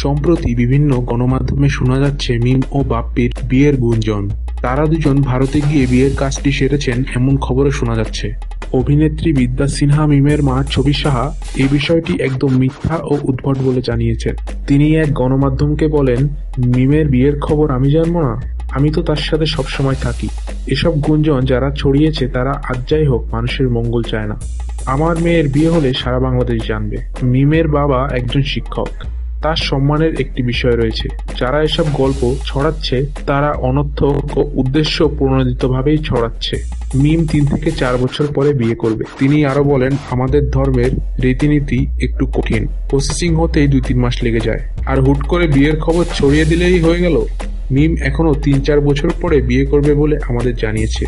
সম্প্রতি বিভিন্ন গণমাধ্যমে শোনা যাচ্ছে মিম ও বাপ্পির বিয়ের গুঞ্জন। তারা দুজন ভারতে গিয়ে বিয়ের কাজটি সেরেছেন এমন খবরও শোনা যাচ্ছে। অভিনেত্রী বিদ্যা সিনহা মিমের মা ছবি সাহা এই বিষয়টি একদম মিথ্যা ও উদ্ভট বলে জানিয়েছেন। তিনি এক গণমাধ্যমকে বলেন, মিমের বিয়ের খবর আমি জানবো না? আমি তো তার সাথে সবসময় থাকি। এসব গুঞ্জন যারা ছড়িয়েছে তারা আজ যাই হোক মানুষের মঙ্গল চায় না। আমার মেয়ের বিয়ে হলে সারা বাংলাদেশ জানবে। মিমের বাবা একজন শিক্ষক, তার সম্মানের একটি বিষয় রয়েছে। যারা এসব গল্প ছড়াচ্ছে তারা অনর্থক ও উদ্দেশ্য প্রণোদিতভাবেই ছড়াচ্ছে। মিম 3 থেকে 4 বছর পরে বিয়ে করবে। তিনি আরো বলেন, আমাদের ধর্মের রীতিনীতি একটু কঠিন, প্রসেসিং হতেই 2-3 মাস লেগে যায়, আর হুট করে বিয়ের খবর ছড়িয়ে দিলেই হয়ে গেল। মিম এখনো 3-4 বছর পরে বিয়ে করবে বলে আমাদের জানিয়েছে।